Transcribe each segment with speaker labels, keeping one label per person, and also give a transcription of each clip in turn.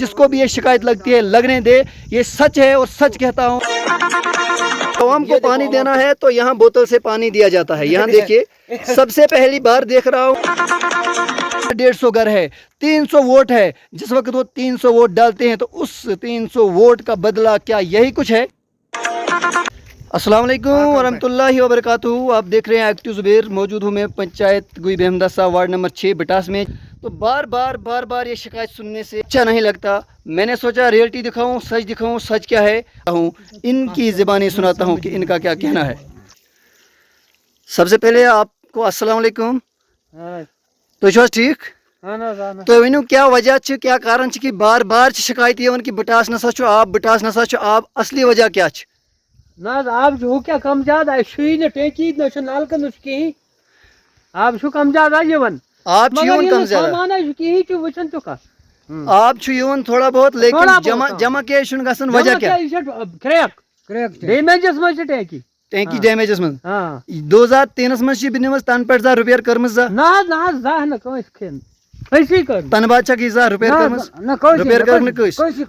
Speaker 1: جس کو بھی یہ شکایت لگتی ہے لگنے دے, یہ سچ ہے اور سچ کہتا ہوں. عوام کو پانی دینا ہے تو یہاں بوتل سے پانی دیا جاتا ہے. یہاں دیکھیے, سب سے پہلی بار دیکھ رہا ہوں 150 گھر ہے, 300 ووٹ ہے. جس وقت وہ 300 ووٹ ڈالتے ہیں تو اس 300 ووٹ کا بدلہ کیا یہی کچھ ہے؟ السلام علیکم ورحمۃ اللہ وبرکاتہ. آپ دیکھ رہے ہیں ایکٹیو زبیر. موجود ہوں میں پنچایت گوئی بہمدہ صاحب وارڈ نمبر 6 بٹاس میں. تو بار بار یہ شکایت سننے سے اچھا نہیں لگتا. میں نے سوچا ریئلٹی دکھاؤں, سچ دکھاؤں. سچ کیا ہے ان کی زبانی سناتا ہوں کہ ان کا کیا کہنا ہے. سب سے پہلے آپ کو السلام علیکم. تو ٹھیک تو ونو کیا وجہ کیا کارن کہ بار شکایت یہ کہ بٹاس نسا چھُ آب, بٹاس نسا چھُ آب. اصلی وجہ کیا چھ؟
Speaker 2: نا آب کیا کم زیادہ نا ٹینکی نا نالکہ نا کہیں آب کم زیادہ
Speaker 1: آب کم زیادہ
Speaker 2: وچن
Speaker 1: آب تھوڑا بہت لیکن جمع کیا گژھان وجہ کیا؟
Speaker 2: ڈیمیجس مجھ ٹینکی
Speaker 1: ٹینکی ڈیمیجس من 2003 مجھ نمز تن پہ رپیئر کرمز تن بعد رپیئر کرمز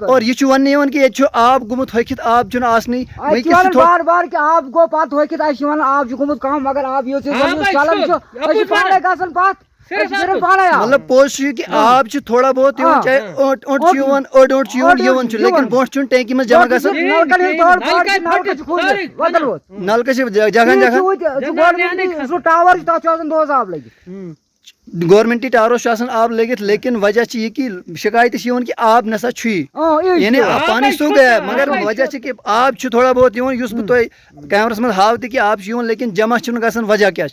Speaker 1: اور یہ ون کہ یہ آب گومت ہوکت آب چھ آسنی
Speaker 3: بار بار کہ آب گو پتہ ہوکت آب گومت کم مگر آب
Speaker 1: مطلب پوز کہ آب تھوڑا بہت چاہے اوٹ لیکن بروٹ ٹینکی من جمع نلکہ جگہ گورمنٹی ٹاورس آب لگت. لیکن وجہ یہ کہ شکایت کہ آب نسا یعنی پانی سو گیا مگر وجہ کہ آب تھوڑا بہت اس بہ تہ کیمرس من ہاو تہ کہ آب لیکن جمع گژھان. وجہ کیا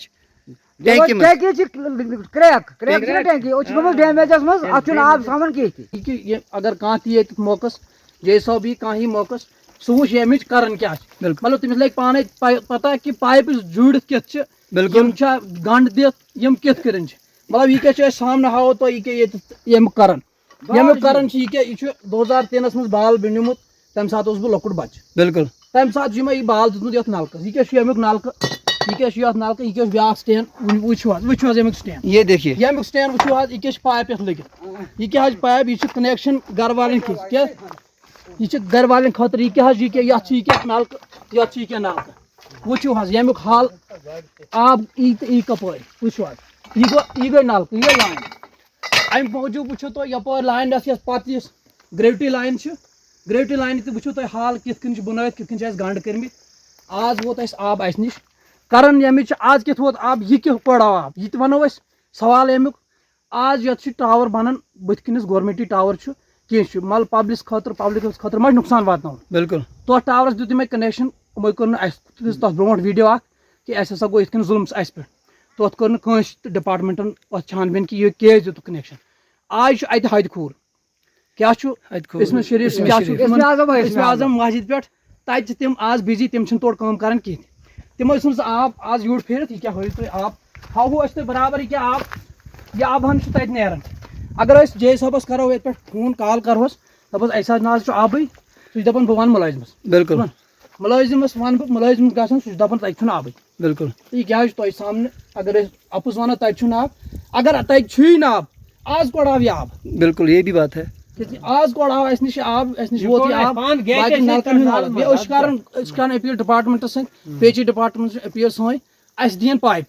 Speaker 2: اگر کھانا موقع جے صاحب کھانا موقع سہ وچ یمچ کرن کیا مطلب تمس لگ پانے پتہ کہ پائپ جڑت کت گنڈ دت یم کت کرن مطلب یہ کیا سامنے ہاو تو یہ کرن یہ 2003 مز بال بنیومت. تمہ سات بہ لۄکُٹ بچہ
Speaker 1: بالکل.
Speaker 2: تمہ سات یہ بال دتمت یتھ نلکس. یہ کیا یمیک نلکہ یہ نلکہ یہ بیاکھ سٹین وچھو یمیک سٹین.
Speaker 1: یہ دیکھیے
Speaker 2: یمیک سٹین وچھو یہ پائپ یتھ لگت. یہ پائپ یہ کنیکشن گھر والن کیا یہ گھر والن خاطر یہ نلکہ یہ نلکہ وچھو یمیک حال آب ای کپر وچھو یہ گئی نلکہ یہ لائن امہ موجود وچھو تہ یپر لائن یس پتہ یس گریوٹی لائن گریوٹی لائن تہ وچھو تہ حال کت کن بنائت کت کن گنڈ کرمت. آز ووت اس آب اس نش کرن یمچ آز کت ووت آب یہ کت پڑ آب یہ تہ ونو اس سوال امیک. آز یت ٹاور بنان بت کنس گورمنٹی ٹاور کی مل پبلکس خاطر ما نقصان واتن.
Speaker 1: بالکل.
Speaker 2: تو ٹاورس دیت مے کنیکشن یمو کر تت برو ویڈیو اخ کہ اس ہسا گو اتھ ظلم اس پہ تت کر کنس ڈپارٹمنٹن چھان بین کہ یہ کیز دیت کنیکشن. آج ات حد کھور کیا اسم شریف اعظم مسجد پہ تت تم آز بزی تم تور کام کران کہین. تمو سن آب آز یور پھیرت یہ ہو آب ہاو اس برابر یہ آب ہن تت نیران. اگر اس جے صاحبس کرو یہ فون کال کروس دپس ایسا نا آبی سہ دپان بہ ون ملازمس.
Speaker 1: بالکل.
Speaker 2: ملازمس ون بہ ملازم گھان سہ دپان تتہ چھ آبی.
Speaker 1: بالکل.
Speaker 2: یہ کیا تہ سامنے اگر اپز ونو تتہ چھ آب اگر تتہ چھ نا آب آز کوڑ آو یہ آب.
Speaker 1: بالکل یہ بھی بات ہے.
Speaker 2: آز کوڑ آو اس نش آب اس نش ووت یہ آب باقی نلکن حالت بیس کران اپیل ڈپارٹمنٹس ست پی جی ڈپارٹمنٹ اپیل سوئیں اس دین پائپ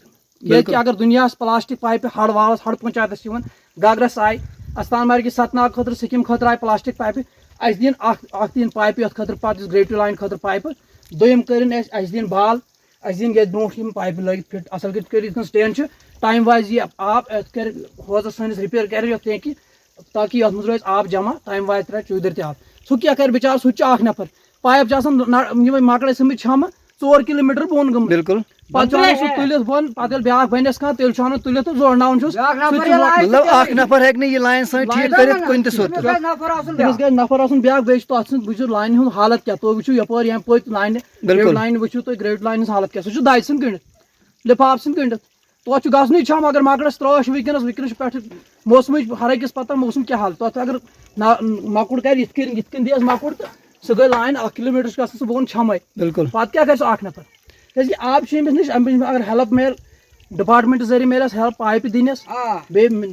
Speaker 2: کہ اگر دنیا پلاسٹک پائپ ہڑ والس ہڑ پنچایتس گاگرس آئی استان مارگی ست ناگ خاطر سکیم خاطر آئی پلاسٹک پائپ اس دین اخ دین پائپ یت خاطر پتہ گریوٹی لائن خاطر پائپ دویم کرن اس دین بال اس دین یہ برو پائپ لگت فٹ اصل کر سٹین ٹائم وائز یہ آب کر حوضس سنس رپیئر کر ٹینکی تاکہ یہ مز روز آب جمع ٹائم وائز ترا چودر تہ آب. سہ کیا کر بچار سہ اخ نفر پائپ مکڑ سمت چھم 4 کلومیٹر بون گم.
Speaker 1: بالکل.
Speaker 2: پتہ سہ تلت بون پتہ بیاکھ بنس کھانا تیل چھان تلت تو زورناون
Speaker 1: مطلب اخ نفر ہیک یہ لائن سن ٹھیک کرت کن تہ صورت
Speaker 3: نفر
Speaker 2: گژھِ نفر آسن بیاکھ بیٚیہِ چھُ تتھ سۭتۍ وٕچھِو لاینہِ ہُنٛد حالت کیٛاہ تُہۍ وٕچھِو یپٲرۍ ییٚمہِ پٔتۍ لاینہِ گریوٹ لاین وٕچھِو تُہۍ گریوٹ لاین ہٕنٛز حالت کیٛاہ سُہ چھُ دَجہِ سۭتۍ گٔنڈِتھ لِفاف سۭتۍ گٔنڈِتھ تتھ چھُ گژھنٕے چھم اگر مکڑس ترٛٲش وٕنکیٚنس چھُ پٮ۪ٹھٕ موسمٕچ ہر أکِس پتہ موسم کیٛاہ حال تتھ اگر مکُر کرِ یِتھ کٔنۍ دیس مکُر تہٕ سُہ گٔے لاین 1 کلومیٹر چھُ گژھان سُہ بۄن چھمے.
Speaker 1: بالکل.
Speaker 2: پتہٕ کیٛاہ کرِ سُہ اکھ نفر کیٛازِ آب چھُ أمِس نِش أمِس اگر ہیلپ میل ڈپارٹمنٹ ذریعہ میلس ہیلپ پایپہِ دِنس بیٚیہِ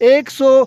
Speaker 1: 100